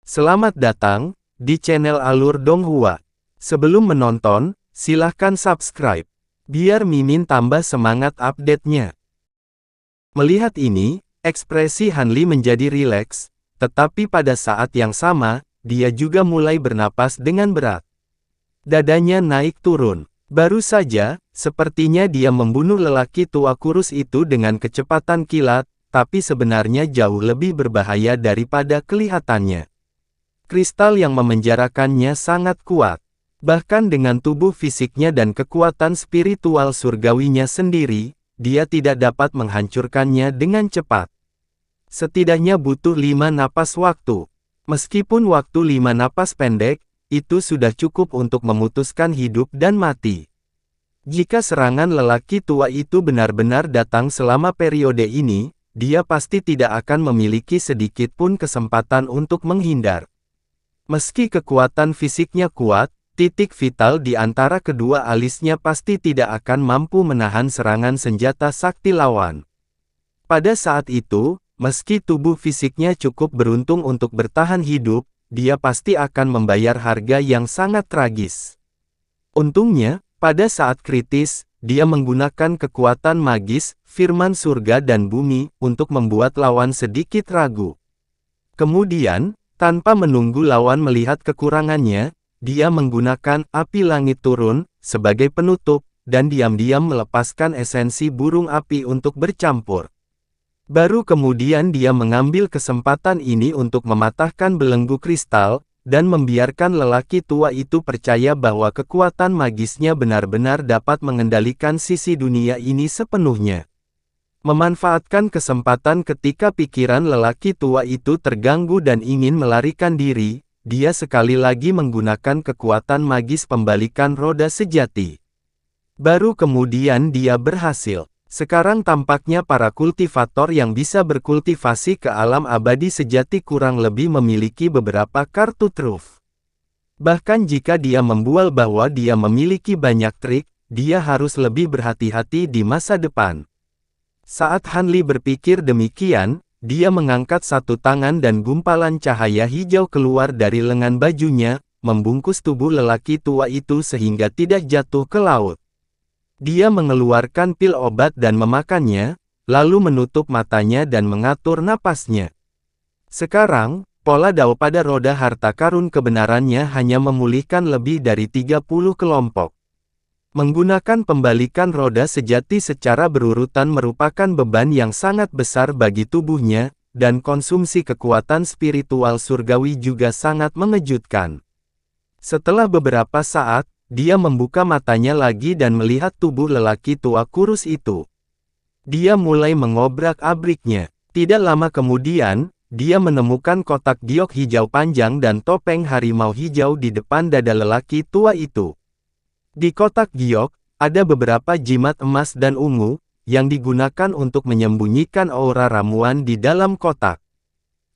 Selamat datang di channel Alur Donghua. Sebelum menonton, silahkan subscribe, biar Mimin tambah semangat update-nya. Melihat ini, ekspresi Hanli menjadi rileks, tetapi pada saat yang sama, dia juga mulai bernapas dengan berat. Dadanya naik turun. Baru saja, sepertinya dia membunuh lelaki tua kurus itu dengan kecepatan kilat, tapi sebenarnya jauh lebih berbahaya daripada kelihatannya. Kristal yang memenjarakannya sangat kuat. Bahkan dengan tubuh fisiknya dan kekuatan spiritual surgawinya sendiri, dia tidak dapat menghancurkannya dengan cepat. Setidaknya butuh 5 napas waktu. Meskipun waktu 5 napas pendek, itu sudah cukup untuk memutuskan hidup dan mati. Jika serangan lelaki tua itu benar-benar datang selama periode ini, dia pasti tidak akan memiliki sedikit pun kesempatan untuk menghindar. Meski kekuatan fisiknya kuat, titik vital di antara kedua alisnya pasti tidak akan mampu menahan serangan senjata sakti lawan. Pada saat itu, meski tubuh fisiknya cukup beruntung untuk bertahan hidup, dia pasti akan membayar harga yang sangat tragis. Untungnya, pada saat kritis, dia menggunakan kekuatan magis, firman surga dan bumi, untuk membuat lawan sedikit ragu. Kemudian, tanpa menunggu lawan melihat kekurangannya, dia menggunakan api langit turun sebagai penutup, dan diam-diam melepaskan esensi burung api untuk bercampur. Baru kemudian dia mengambil kesempatan ini untuk mematahkan belenggu kristal, dan membiarkan lelaki tua itu percaya bahwa kekuatan magisnya benar-benar dapat mengendalikan sisi dunia ini sepenuhnya. Memanfaatkan kesempatan ketika pikiran lelaki tua itu terganggu dan ingin melarikan diri, dia sekali lagi menggunakan kekuatan magis pembalikan roda sejati. Baru kemudian dia berhasil. Sekarang tampaknya para kultivator yang bisa berkultivasi ke alam abadi sejati kurang lebih memiliki beberapa kartu truf. Bahkan jika dia membual bahwa dia memiliki banyak trik, dia harus lebih berhati-hati di masa depan. Saat Hanli berpikir demikian, dia mengangkat satu tangan dan gumpalan cahaya hijau keluar dari lengan bajunya, membungkus tubuh lelaki tua itu sehingga tidak jatuh ke laut. Dia mengeluarkan pil obat dan memakannya, lalu menutup matanya dan mengatur napasnya. Sekarang, pola Dao pada roda harta karun kebenarannya hanya memulihkan lebih dari 30 kelompok. Menggunakan pembalikan roda sejati secara berurutan merupakan beban yang sangat besar bagi tubuhnya, dan konsumsi kekuatan spiritual surgawi juga sangat mengejutkan. Setelah beberapa saat, dia membuka matanya lagi dan melihat tubuh lelaki tua kurus itu. Dia mulai mengobrak-abriknya. Tidak lama kemudian, dia menemukan kotak giok hijau panjang dan topeng harimau hijau di depan dada lelaki tua itu. Di kotak giok, ada beberapa jimat emas dan ungu, yang digunakan untuk menyembunyikan aura ramuan di dalam kotak.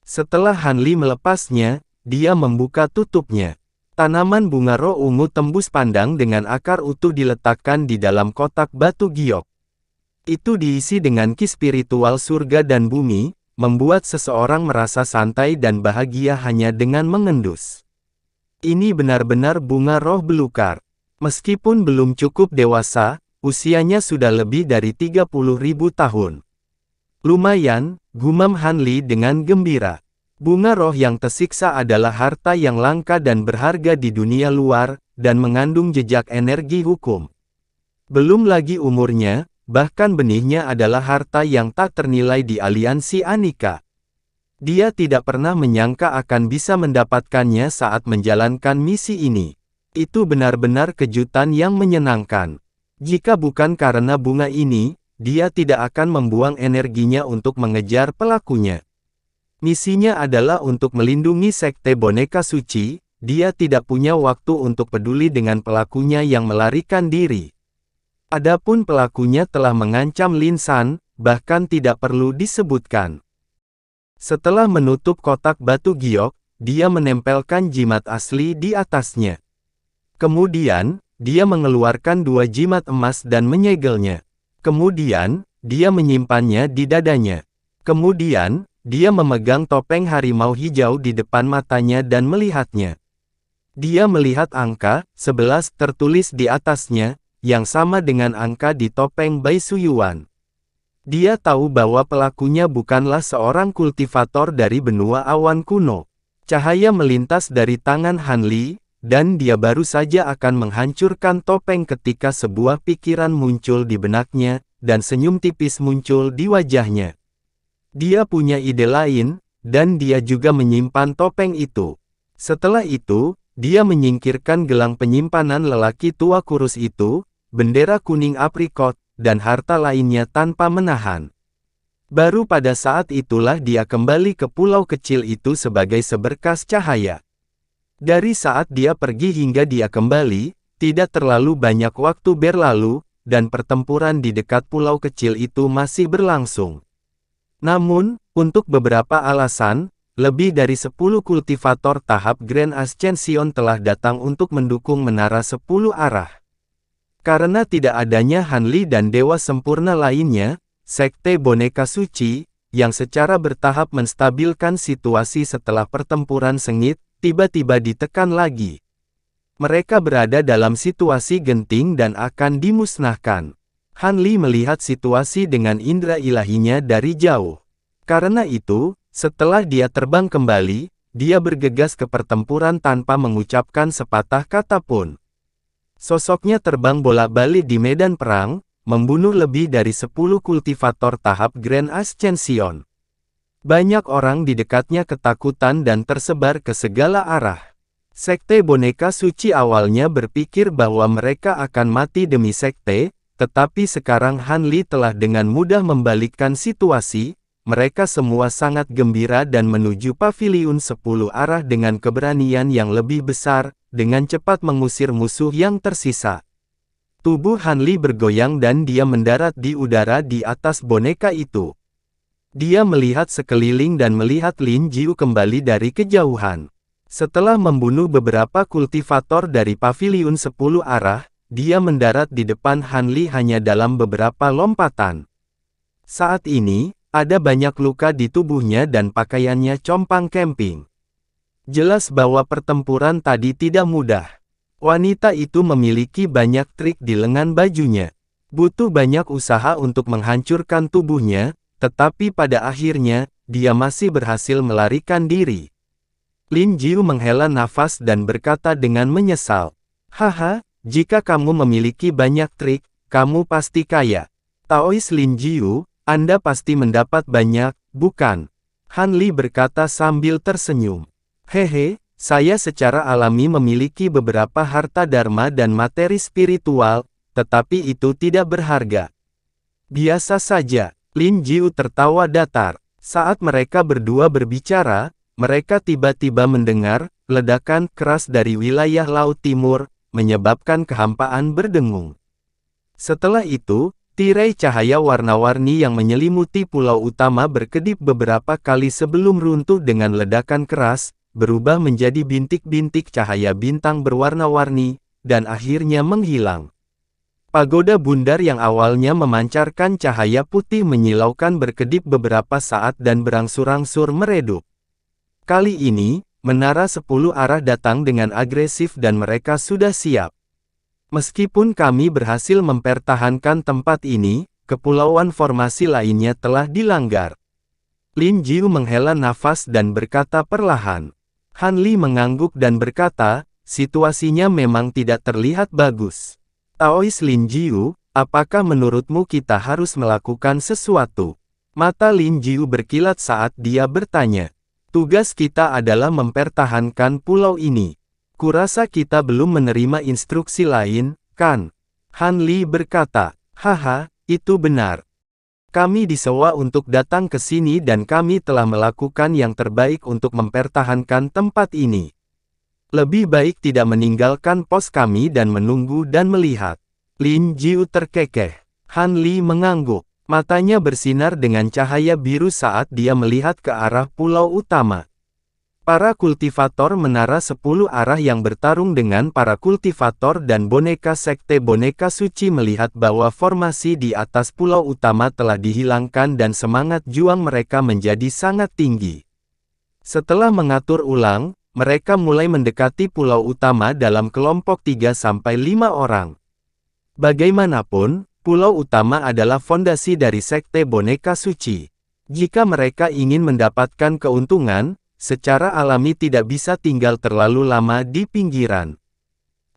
Setelah Hanli melepasnya, dia membuka tutupnya. Tanaman bunga roh ungu tembus pandang dengan akar utuh diletakkan di dalam kotak batu giok. Itu diisi dengan ki spiritual surga dan bumi, membuat seseorang merasa santai dan bahagia hanya dengan mengendus. Ini benar-benar bunga roh belukar. Meskipun belum cukup dewasa, usianya sudah lebih dari 30.000 tahun. Lumayan, gumam Hanli dengan gembira. Bunga roh yang tersiksa adalah harta yang langka dan berharga di dunia luar, dan mengandung jejak energi hukum. Belum lagi umurnya, bahkan benihnya adalah harta yang tak ternilai di aliansi Anika. Dia tidak pernah menyangka akan bisa mendapatkannya saat menjalankan misi ini. Itu benar-benar kejutan yang menyenangkan. Jika bukan karena bunga ini, dia tidak akan membuang energinya untuk mengejar pelakunya. Misinya adalah untuk melindungi sekte boneka suci, dia tidak punya waktu untuk peduli dengan pelakunya yang melarikan diri. Adapun pelakunya telah mengancam Lin San, bahkan tidak perlu disebutkan. Setelah menutup kotak batu giok, dia menempelkan jimat asli di atasnya. Kemudian, dia mengeluarkan 2 jimat emas dan menyegelnya. Kemudian, dia menyimpannya di dadanya. Kemudian, dia memegang topeng harimau hijau di depan matanya dan melihatnya. Dia melihat angka 11 tertulis di atasnya, yang sama dengan angka di topeng Bai Suyuan. Dia tahu bahwa pelakunya bukanlah seorang kultivator dari benua awan kuno. Cahaya melintas dari tangan Han Li, dan dia baru saja akan menghancurkan topeng ketika sebuah pikiran muncul di benaknya, dan senyum tipis muncul di wajahnya. Dia punya ide lain, dan dia juga menyimpan topeng itu. Setelah itu, dia menyingkirkan gelang penyimpanan lelaki tua kurus itu, bendera kuning aprikot, dan harta lainnya tanpa menahan. Baru pada saat itulah dia kembali ke pulau kecil itu sebagai seberkas cahaya. Dari saat dia pergi hingga dia kembali, tidak terlalu banyak waktu berlalu, dan pertempuran di dekat pulau kecil itu masih berlangsung. Namun, untuk beberapa alasan, lebih dari 10 kultivator tahap Grand Ascension telah datang untuk mendukung menara 10 arah. Karena tidak adanya Han Li dan dewa sempurna lainnya, Sekte Boneka Suci, yang secara bertahap menstabilkan situasi setelah pertempuran sengit, tiba-tiba ditekan lagi. Mereka berada dalam situasi genting dan akan dimusnahkan. Han Li melihat situasi dengan indera ilahinya dari jauh. Karena itu, setelah dia terbang kembali, dia bergegas ke pertempuran tanpa mengucapkan sepatah kata pun. Sosoknya terbang bolak-balik di medan perang, membunuh lebih dari 10 kultivator tahap Grand Ascension. Banyak orang di dekatnya ketakutan dan tersebar ke segala arah. Sekte Boneka Suci awalnya berpikir bahwa mereka akan mati demi sekte, tetapi sekarang Han Li telah dengan mudah membalikkan situasi. Mereka semua sangat gembira dan menuju paviliun 10 arah dengan keberanian yang lebih besar, dengan cepat mengusir musuh yang tersisa. Tubuh Han Li bergoyang dan dia mendarat di udara di atas boneka itu. Dia melihat sekeliling dan melihat Lin Jiu kembali dari kejauhan. Setelah membunuh beberapa kultivator dari paviliun 10 arah, dia mendarat di depan Han Li hanya dalam beberapa lompatan. Saat ini, ada banyak luka di tubuhnya dan pakaiannya compang-camping. Jelas bahwa pertempuran tadi tidak mudah. Wanita itu memiliki banyak trik di lengan bajunya. Butuh banyak usaha untuk menghancurkan tubuhnya, tetapi pada akhirnya, dia masih berhasil melarikan diri. Lin Jiu menghela nafas dan berkata dengan menyesal, "Haha, jika kamu memiliki banyak trik, kamu pasti kaya." Taois Lin Jiu, Anda pasti mendapat banyak, bukan? Han Li berkata sambil tersenyum. Hehe, saya secara alami memiliki beberapa harta dharma dan materi spiritual, tetapi itu tidak berharga. Biasa saja, Lin Jiu tertawa datar. Saat mereka berdua berbicara, mereka tiba-tiba mendengar ledakan keras dari wilayah Laut Timur, menyebabkan kehampaan berdengung. Setelah itu, tirai cahaya warna-warni yang menyelimuti pulau utama berkedip beberapa kali sebelum runtuh dengan ledakan keras, berubah menjadi bintik-bintik cahaya bintang berwarna-warni, dan akhirnya menghilang. Pagoda bundar yang awalnya memancarkan cahaya putih menyilaukan berkedip beberapa saat dan berangsur-angsur meredup. Kali ini, menara 10 arah datang dengan agresif dan mereka sudah siap. Meskipun kami berhasil mempertahankan tempat ini, kepulauan formasi lainnya telah dilanggar. Lin Jiu menghela nafas dan berkata perlahan. Han Li mengangguk dan berkata, situasinya memang tidak terlihat bagus. Taois Lin Jiu, apakah menurutmu kita harus melakukan sesuatu? Mata Lin Jiu berkilat saat dia bertanya. Tugas kita adalah mempertahankan pulau ini. Kurasa kita belum menerima instruksi lain, kan? Han Li berkata, haha, itu benar. Kami disewa untuk datang ke sini dan kami telah melakukan yang terbaik untuk mempertahankan tempat ini. Lebih baik tidak meninggalkan pos kami dan menunggu dan melihat. Lin Jiu terkekeh. Han Li mengangguk. Matanya bersinar dengan cahaya biru saat dia melihat ke arah pulau utama. Para kultivator menara 10 arah yang bertarung dengan para kultivator dan boneka sekte boneka suci melihat bahwa formasi di atas pulau utama telah dihilangkan dan semangat juang mereka menjadi sangat tinggi. Setelah mengatur ulang, mereka mulai mendekati pulau utama dalam kelompok 3-5 orang. Bagaimanapun, pulau utama adalah fondasi dari sekte boneka suci. Jika mereka ingin mendapatkan keuntungan, secara alami tidak bisa tinggal terlalu lama di pinggiran.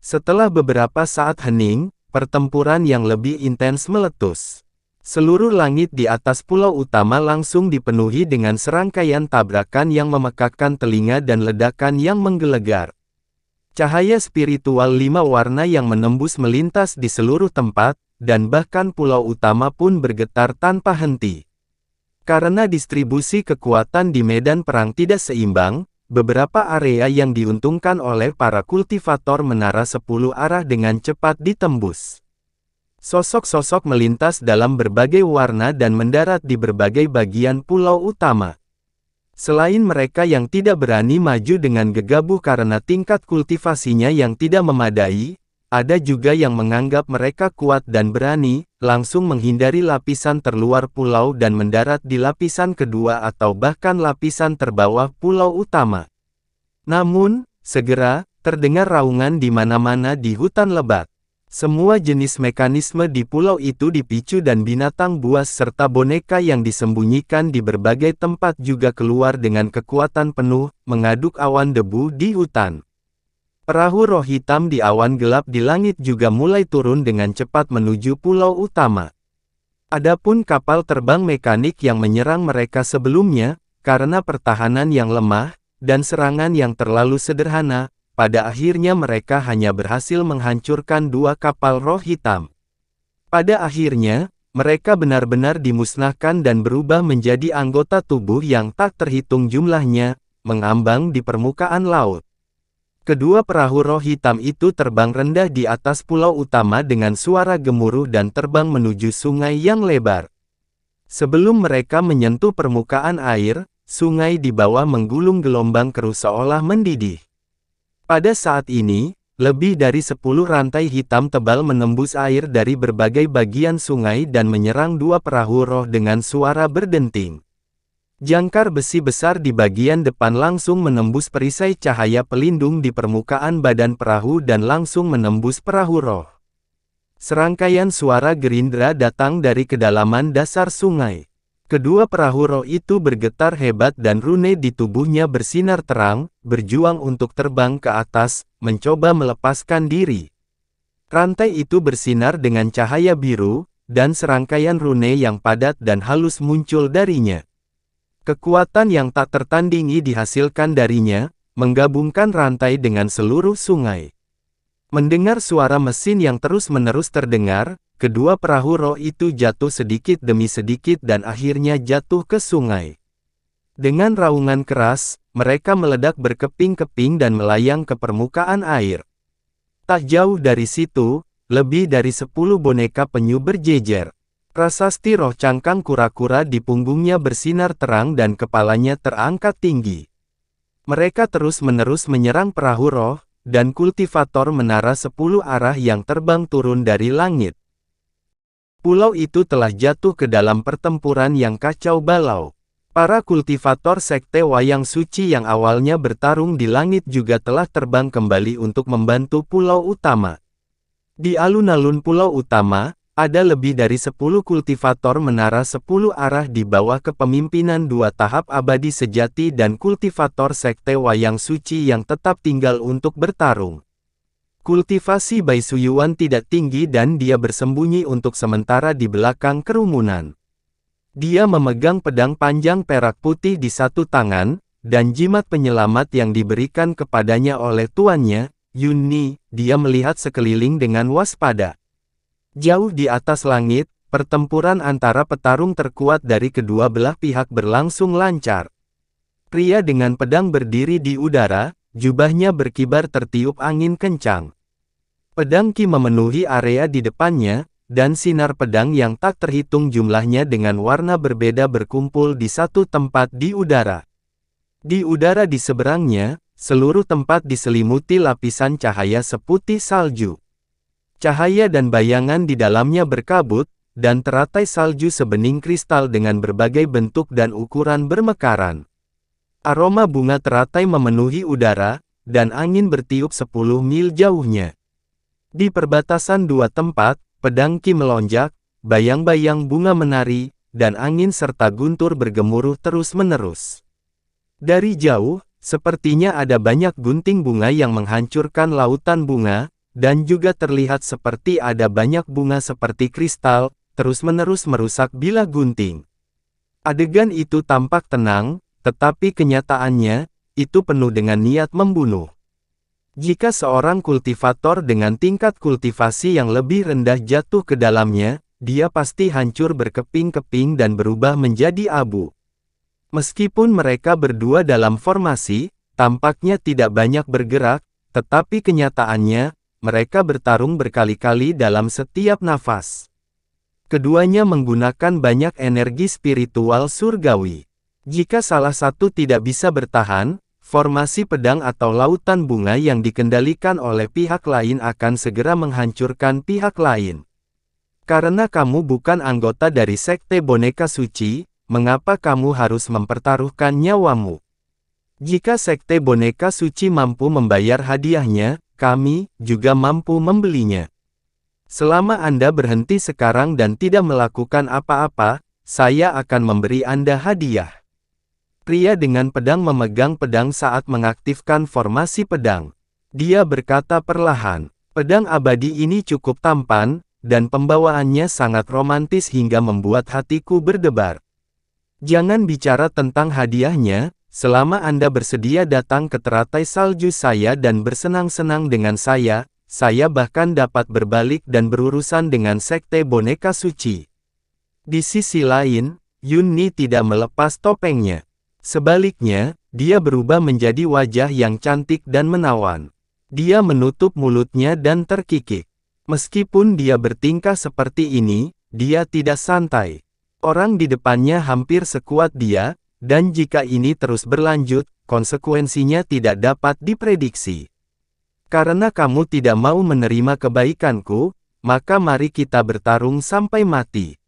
Setelah beberapa saat hening, pertempuran yang lebih intens meletus. Seluruh langit di atas pulau utama langsung dipenuhi dengan serangkaian tabrakan yang memekakkan telinga dan ledakan yang menggelegar. Cahaya spiritual 5 warna yang menembus melintas di seluruh tempat, dan bahkan pulau utama pun bergetar tanpa henti. Karena distribusi kekuatan di medan perang tidak seimbang, beberapa area yang diuntungkan oleh para kultivator menara 10 arah dengan cepat ditembus. Sosok-sosok melintas dalam berbagai warna dan mendarat di berbagai bagian pulau utama. Selain mereka yang tidak berani maju dengan gegabah karena tingkat kultivasinya yang tidak memadai, ada juga yang menganggap mereka kuat dan berani, langsung menghindari lapisan terluar pulau dan mendarat di lapisan kedua atau bahkan lapisan terbawah pulau utama. Namun, segera, terdengar raungan di mana-mana di hutan lebat. Semua jenis mekanisme di pulau itu dipicu dan binatang buas serta boneka yang disembunyikan di berbagai tempat juga keluar dengan kekuatan penuh, mengaduk awan debu di hutan. Perahu roh hitam di awan gelap di langit juga mulai turun dengan cepat menuju pulau utama. Adapun kapal terbang mekanik yang menyerang mereka sebelumnya, karena pertahanan yang lemah, dan serangan yang terlalu sederhana, pada akhirnya mereka hanya berhasil menghancurkan 2 kapal roh hitam. Pada akhirnya, mereka benar-benar dimusnahkan dan berubah menjadi anggota tubuh yang tak terhitung jumlahnya, mengambang di permukaan laut. Kedua perahu roh hitam itu terbang rendah di atas pulau utama dengan suara gemuruh dan terbang menuju sungai yang lebar. Sebelum mereka menyentuh permukaan air, sungai di bawah menggulung gelombang keruh seolah mendidih. Pada saat ini, lebih dari 10 rantai hitam tebal menembus air dari berbagai bagian sungai dan menyerang 2 perahu roh dengan suara berdenting. Jangkar besi besar di bagian depan langsung menembus perisai cahaya pelindung di permukaan badan perahu dan langsung menembus perahu roh. Serangkaian suara gerindra datang dari kedalaman dasar sungai. Kedua perahu roh itu bergetar hebat dan rune di tubuhnya bersinar terang, berjuang untuk terbang ke atas, mencoba melepaskan diri. Rantai itu bersinar dengan cahaya biru, dan serangkaian rune yang padat dan halus muncul darinya. Kekuatan yang tak tertandingi dihasilkan darinya, menggabungkan rantai dengan seluruh sungai. Mendengar suara mesin yang terus-menerus terdengar, kedua perahu roh itu jatuh sedikit demi sedikit dan akhirnya jatuh ke sungai. Dengan raungan keras, mereka meledak berkeping-keping dan melayang ke permukaan air. Tak jauh dari situ, lebih dari 10 boneka penyu berjejer. Prasasti roh cangkang kura-kura di punggungnya bersinar terang dan kepalanya terangkat tinggi. Mereka terus-menerus menyerang perahu roh, dan kultivator menara 10 arah yang terbang turun dari langit. Pulau itu telah jatuh ke dalam pertempuran yang kacau balau. Para kultivator sekte wayang suci yang awalnya bertarung di langit juga telah terbang kembali untuk membantu pulau utama. Di alun-alun pulau utama, ada lebih dari 10 kultivator menara 10 arah di bawah kepemimpinan 2 tahap abadi sejati dan kultivator sekte wayang suci yang tetap tinggal untuk bertarung. Kultivasi Bai Suyuan tidak tinggi dan dia bersembunyi untuk sementara di belakang kerumunan. Dia memegang pedang panjang perak putih di satu tangan, dan jimat penyelamat yang diberikan kepadanya oleh tuannya, Yunni. Dia melihat sekeliling dengan waspada. Jauh di atas langit, pertempuran antara petarung terkuat dari kedua belah pihak berlangsung lancar. Pria dengan pedang berdiri di udara, jubahnya berkibar tertiup angin kencang. Pedang Ki memenuhi area di depannya, dan sinar pedang yang tak terhitung jumlahnya dengan warna berbeda berkumpul di satu tempat di udara. Di udara di seberangnya, seluruh tempat diselimuti lapisan cahaya seputih salju. Cahaya dan bayangan di dalamnya berkabut, dan teratai salju sebening kristal dengan berbagai bentuk dan ukuran bermekaran. Aroma bunga teratai memenuhi udara, dan angin bertiup 10 mil jauhnya. Di perbatasan dua tempat, pedang Qi melonjak, bayang-bayang bunga menari, dan angin serta guntur bergemuruh terus-menerus. Dari jauh, sepertinya ada banyak gunting bunga yang menghancurkan lautan bunga, dan juga terlihat seperti ada banyak bunga seperti kristal, terus-menerus merusak bilah gunting. Adegan itu tampak tenang, tetapi kenyataannya, itu penuh dengan niat membunuh. Jika seorang kultivator dengan tingkat kultivasi yang lebih rendah jatuh ke dalamnya, dia pasti hancur berkeping-keping dan berubah menjadi abu. Meskipun mereka berdua dalam formasi, tampaknya tidak banyak bergerak, tetapi kenyataannya, mereka bertarung berkali-kali dalam setiap nafas. Keduanya menggunakan banyak energi spiritual surgawi. Jika salah satu tidak bisa bertahan, formasi pedang atau lautan bunga yang dikendalikan oleh pihak lain akan segera menghancurkan pihak lain. Karena kamu bukan anggota dari Sekte Boneka Suci, mengapa kamu harus mempertaruhkan nyawamu? Jika Sekte Boneka Suci mampu membayar hadiahnya, kami juga mampu membelinya. Selama Anda berhenti sekarang dan tidak melakukan apa-apa, saya akan memberi Anda hadiah. Pria dengan pedang memegang pedang saat mengaktifkan formasi pedang. Dia berkata perlahan, pedang abadi ini cukup tampan, dan pembawaannya sangat romantis hingga membuat hatiku berdebar. Jangan bicara tentang hadiahnya, selama Anda bersedia datang ke teratai salju saya dan bersenang-senang dengan saya bahkan dapat berbalik dan berurusan dengan Sekte Boneka Suci. Di sisi lain, Yun Ni tidak melepas topengnya. Sebaliknya, dia berubah menjadi wajah yang cantik dan menawan. Dia menutup mulutnya dan terkikik. Meskipun dia bertingkah seperti ini, dia tidak santai. Orang di depannya hampir sekuat dia, dan jika ini terus berlanjut, konsekuensinya tidak dapat diprediksi. Karena kamu tidak mau menerima kebaikanku, maka mari kita bertarung sampai mati.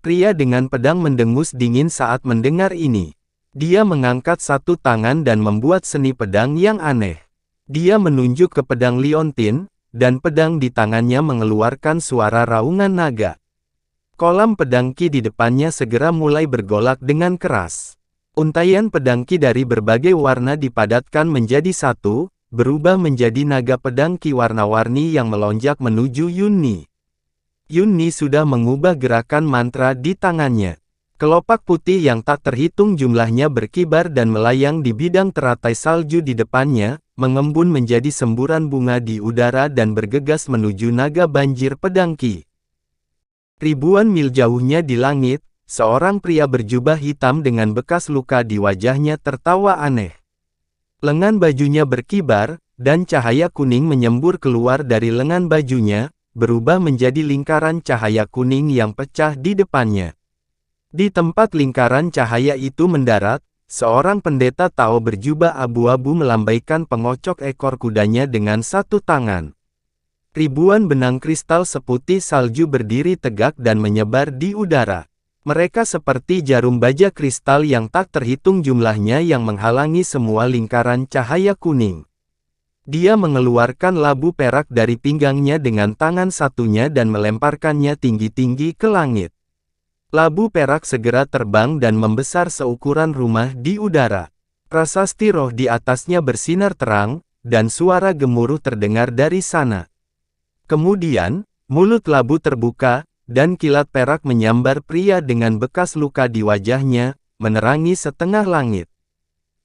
Pria dengan pedang mendengus dingin saat mendengar ini. Dia mengangkat satu tangan dan membuat seni pedang yang aneh. Dia menunjuk ke pedang liontin, dan pedang di tangannya mengeluarkan suara raungan naga. Kolam pedang Qi di depannya segera mulai bergolak dengan keras. Untaian pedang Qi dari berbagai warna dipadatkan menjadi satu, berubah menjadi naga pedang Qi warna-warni yang melonjak menuju Yun Ni. Yun Ni sudah mengubah gerakan mantra di tangannya. Kelopak putih yang tak terhitung jumlahnya berkibar dan melayang di bidang teratai salju di depannya, mengembun menjadi semburan bunga di udara dan bergegas menuju naga banjir pedang Qi. Ribuan mil jauhnya di langit, seorang pria berjubah hitam dengan bekas luka di wajahnya tertawa aneh. Lengan bajunya berkibar, dan cahaya kuning menyembur keluar dari lengan bajunya, berubah menjadi lingkaran cahaya kuning yang pecah di depannya. Di tempat lingkaran cahaya itu mendarat, seorang pendeta Tao berjubah abu-abu melambaikan pengocok ekor kudanya dengan satu tangan. Ribuan benang kristal seputih salju berdiri tegak dan menyebar di udara. Mereka seperti jarum baja kristal yang tak terhitung jumlahnya yang menghalangi semua lingkaran cahaya kuning. Dia mengeluarkan labu perak dari pinggangnya dengan tangan satunya dan melemparkannya tinggi-tinggi ke langit. Labu perak segera terbang dan membesar seukuran rumah di udara. Prasasti roh di atasnya bersinar terang, dan suara gemuruh terdengar dari sana. Kemudian, mulut labu terbuka, dan kilat perak menyambar pria dengan bekas luka di wajahnya, menerangi setengah langit.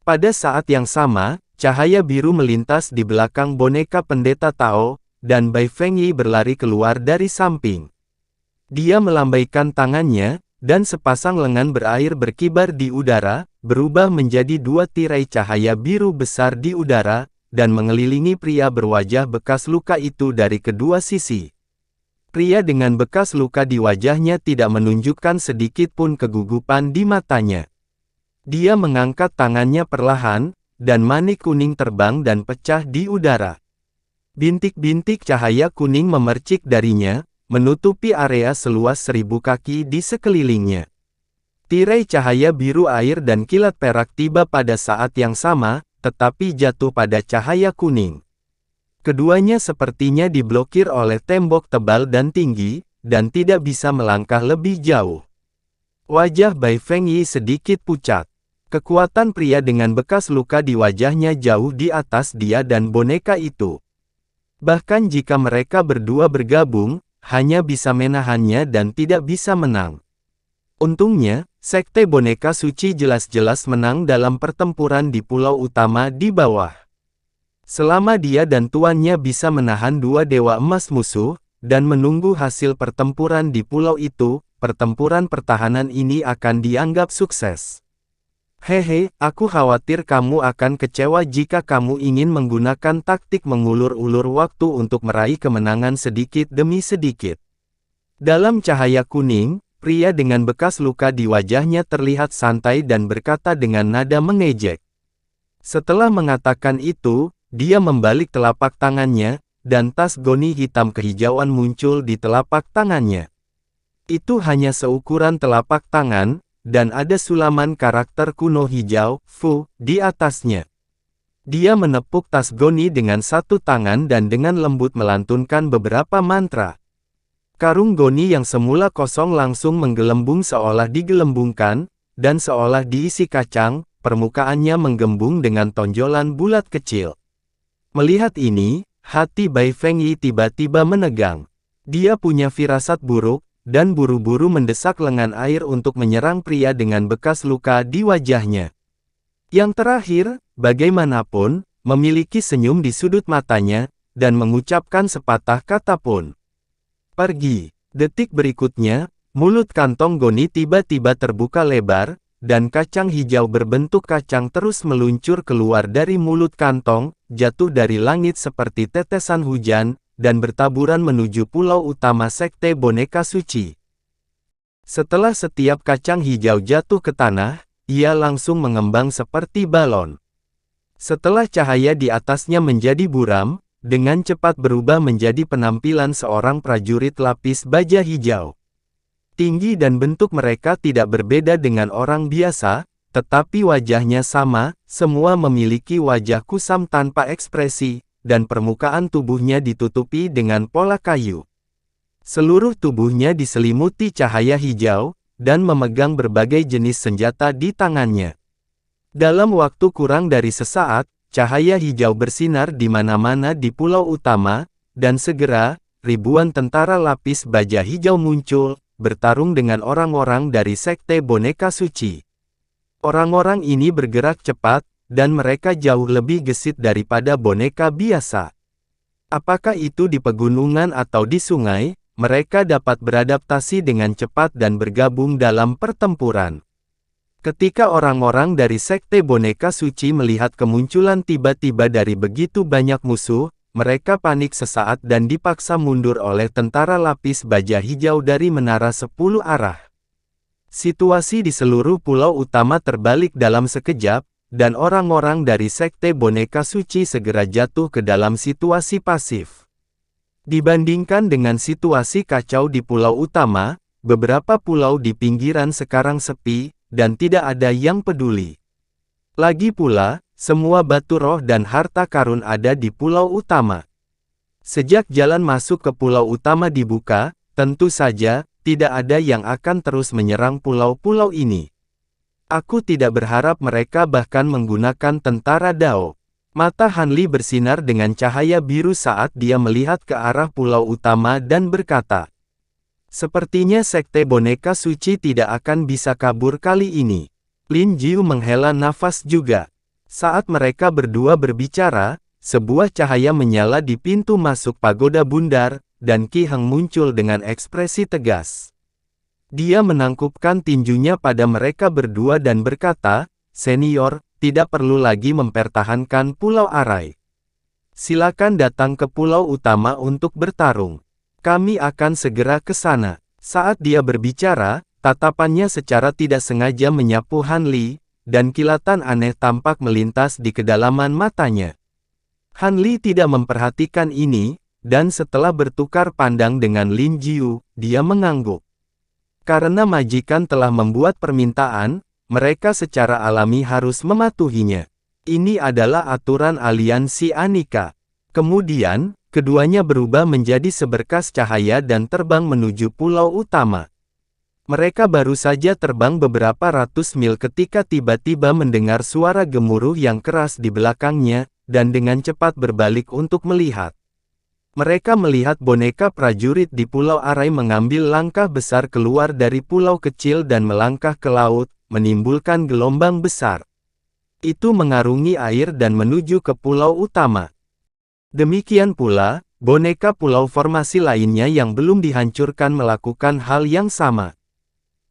Pada saat yang sama, cahaya biru melintas di belakang boneka pendeta Tao, dan Bai Fengyi berlari keluar dari samping. Dia melambaikan tangannya, dan sepasang lengan berair berkibar di udara, berubah menjadi dua tirai cahaya biru besar di udara, dan mengelilingi pria berwajah bekas luka itu dari kedua sisi. Pria dengan bekas luka di wajahnya tidak menunjukkan sedikit pun kegugupan di matanya. Dia mengangkat tangannya perlahan, dan manik kuning terbang dan pecah di udara. Bintik-bintik cahaya kuning memercik darinya, menutupi area seluas 1000 kaki di sekelilingnya. Tirai cahaya biru air dan kilat perak tiba pada saat yang sama, tetapi jatuh pada cahaya kuning. Keduanya sepertinya diblokir oleh tembok tebal dan tinggi, dan tidak bisa melangkah lebih jauh. Wajah Bai Fengyi sedikit pucat. Kekuatan pria dengan bekas luka di wajahnya jauh di atas dia dan boneka itu. Bahkan jika mereka berdua bergabung, hanya bisa menahannya dan tidak bisa menang. Untungnya, Sekte Boneka Suci jelas-jelas menang dalam pertempuran di pulau utama di bawah. Selama dia dan tuannya bisa menahan dua dewa emas musuh, dan menunggu hasil pertempuran di pulau itu, pertempuran pertahanan ini akan dianggap sukses. Hehe, aku khawatir kamu akan kecewa jika kamu ingin menggunakan taktik mengulur-ulur waktu untuk meraih kemenangan sedikit demi sedikit. Dalam cahaya kuning, pria dengan bekas luka di wajahnya terlihat santai dan berkata dengan nada mengejek. Setelah mengatakan itu, dia membalik telapak tangannya, dan tas goni hitam kehijauan muncul di telapak tangannya. Itu hanya seukuran telapak tangan, dan ada sulaman karakter kuno hijau, Fu, di atasnya. Dia menepuk tas goni dengan satu tangan dan dengan lembut melantunkan beberapa mantra. Karung goni yang semula kosong langsung menggelembung seolah digelembungkan, dan seolah diisi kacang, permukaannya menggembung dengan tonjolan bulat kecil. Melihat ini, hati Bai Fengyi tiba-tiba menegang. Dia punya firasat buruk, dan buru-buru mendesak lengan air untuk menyerang pria dengan bekas luka di wajahnya. Yang terakhir, bagaimanapun, memiliki senyum di sudut matanya, dan mengucapkan sepatah kata pun. Pergi. Detik berikutnya, mulut kantong goni tiba-tiba terbuka lebar, dan kacang hijau berbentuk kacang terus meluncur keluar dari mulut kantong, jatuh dari langit seperti tetesan hujan, dan bertaburan menuju pulau utama Sekte Boneka Suci. Setelah setiap kacang hijau jatuh ke tanah, ia langsung mengembang seperti balon. Setelah cahaya di atasnya menjadi buram, dengan cepat berubah menjadi penampilan seorang prajurit lapis baja hijau. Tinggi dan bentuk mereka tidak berbeda dengan orang biasa, tetapi wajahnya sama, semua memiliki wajah kusam tanpa ekspresi, dan permukaan tubuhnya ditutupi dengan pola kayu. Seluruh tubuhnya diselimuti cahaya hijau, dan memegang berbagai jenis senjata di tangannya. Dalam waktu kurang dari sesaat, cahaya hijau bersinar di mana-mana di pulau utama, dan segera, ribuan tentara lapis baja hijau muncul, bertarung dengan orang-orang dari Sekte Boneka Suci. Orang-orang ini bergerak cepat, dan mereka jauh lebih gesit daripada boneka biasa. Apakah itu di pegunungan atau di sungai, mereka dapat beradaptasi dengan cepat dan bergabung dalam pertempuran. Ketika orang-orang dari Sekte Boneka Suci melihat kemunculan tiba-tiba dari begitu banyak musuh, mereka panik sesaat dan dipaksa mundur oleh tentara lapis baja hijau dari menara 10 arah. Situasi di seluruh pulau utama terbalik dalam sekejap, dan orang-orang dari Sekte Boneka Suci segera jatuh ke dalam situasi pasif. Dibandingkan dengan situasi kacau di pulau utama, beberapa pulau di pinggiran sekarang sepi, dan tidak ada yang peduli. Lagi pula, semua batu roh dan harta karun ada di pulau utama. Sejak jalan masuk ke pulau utama dibuka, tentu saja, tidak ada yang akan terus menyerang pulau-pulau ini. Aku tidak berharap mereka bahkan menggunakan tentara Dao. Mata Han Li bersinar dengan cahaya biru saat dia melihat ke arah pulau utama dan berkata, "Sepertinya Sekte Boneka Suci tidak akan bisa kabur kali ini." Lin Jiu menghela nafas juga. Saat mereka berdua berbicara, sebuah cahaya menyala di pintu masuk pagoda bundar, dan Qi Heng muncul dengan ekspresi tegas. Dia menangkupkan tinjunya pada mereka berdua dan berkata, "Senior, tidak perlu lagi mempertahankan Pulau Arai. Silakan datang ke pulau utama untuk bertarung. Kami akan segera ke sana." Saat dia berbicara, tatapannya secara tidak sengaja menyapu Han Li, dan kilatan aneh tampak melintas di kedalaman matanya. Han Li tidak memperhatikan ini, dan setelah bertukar pandang dengan Lin Jiu, dia mengangguk. Karena majikan telah membuat permintaan, mereka secara alami harus mematuhinya. Ini adalah aturan aliansi Anika. Kemudian, keduanya berubah menjadi seberkas cahaya dan terbang menuju pulau utama. Mereka baru saja terbang beberapa ratus mil ketika tiba-tiba mendengar suara gemuruh yang keras di belakangnya, dan dengan cepat berbalik untuk melihat. Mereka melihat boneka prajurit di Pulau Arai mengambil langkah besar keluar dari pulau kecil dan melangkah ke laut, menimbulkan gelombang besar. Itu mengarungi air dan menuju ke pulau utama. Demikian pula, boneka pulau formasi lainnya yang belum dihancurkan melakukan hal yang sama.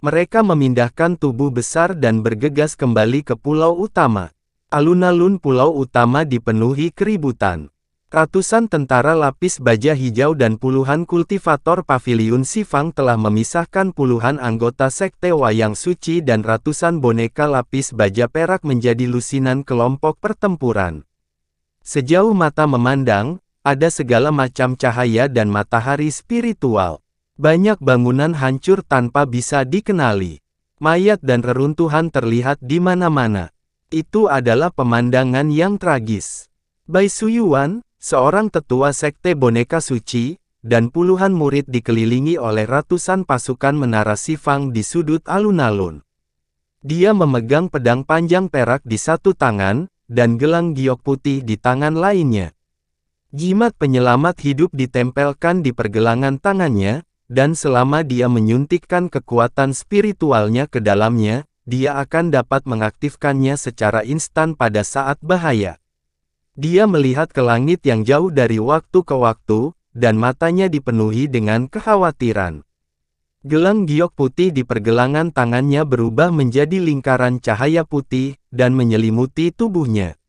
Mereka memindahkan tubuh besar dan bergegas kembali ke pulau utama. Alun-alun pulau utama dipenuhi keributan. Ratusan tentara lapis baja hijau dan puluhan kultivator paviliun Sifang telah memisahkan puluhan anggota sekte Wayang Suci dan ratusan boneka lapis baja perak menjadi lusinan kelompok pertempuran. Sejauh mata memandang, ada segala macam cahaya dan matahari spiritual. Banyak bangunan hancur tanpa bisa dikenali. Mayat dan reruntuhan terlihat di mana-mana. Itu adalah pemandangan yang tragis. Bai Suyuan, seorang tetua sekte boneka suci, dan puluhan murid dikelilingi oleh ratusan pasukan menara Sifang di sudut alun-alun. Dia memegang pedang panjang perak di satu tangan, dan gelang giok putih di tangan lainnya. Jimat penyelamat hidup ditempelkan di pergelangan tangannya, dan selama dia menyuntikkan kekuatan spiritualnya ke dalamnya, dia akan dapat mengaktifkannya secara instan pada saat bahaya. Dia melihat ke langit yang jauh dari waktu ke waktu, dan matanya dipenuhi dengan kekhawatiran. Gelang giok putih di pergelangan tangannya berubah menjadi lingkaran cahaya putih, dan menyelimuti tubuhnya.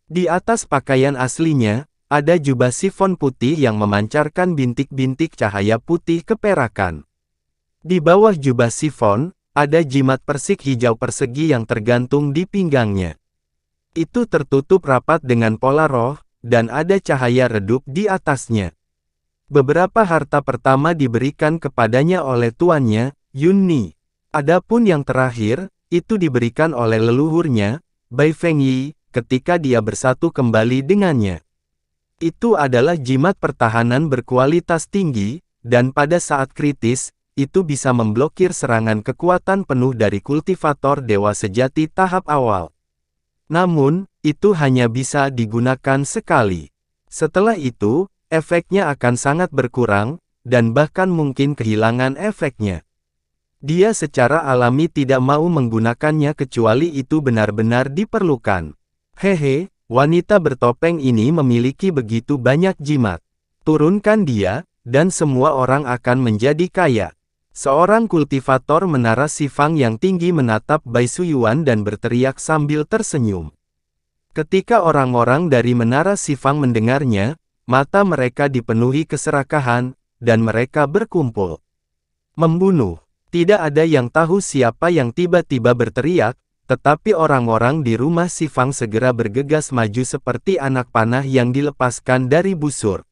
Di atas pakaian aslinya, ada jubah sifon putih yang memancarkan bintik-bintik cahaya putih keperakan. Di bawah jubah sifon, ada jimat persik hijau persegi yang tergantung di pinggangnya. Itu tertutup rapat dengan pola roh, dan ada cahaya redup di atasnya. Beberapa harta pertama diberikan kepadanya oleh tuannya, Yun Ni. Adapun yang terakhir, itu diberikan oleh leluhurnya, Bai Fengyi, ketika dia bersatu kembali dengannya. Itu adalah jimat pertahanan berkualitas tinggi, dan pada saat kritis, itu bisa memblokir serangan kekuatan penuh dari kultivator dewa sejati tahap awal. Namun, itu hanya bisa digunakan sekali. Setelah itu, efeknya akan sangat berkurang, dan bahkan mungkin kehilangan efeknya. Dia secara alami tidak mau menggunakannya kecuali itu benar-benar diperlukan. Hehe. Wanita bertopeng ini memiliki begitu banyak jimat. Turunkan dia, dan semua orang akan menjadi kaya. Seorang kultivator menara Sifang yang tinggi menatap Bai Suyuan dan berteriak sambil tersenyum. Ketika orang-orang dari menara Sifang mendengarnya, mata mereka dipenuhi keserakahan, dan mereka berkumpul. Membunuh. Tidak ada yang tahu siapa yang tiba-tiba berteriak, tetapi orang-orang di rumah Sifang segera bergegas maju seperti anak panah yang dilepaskan dari busur.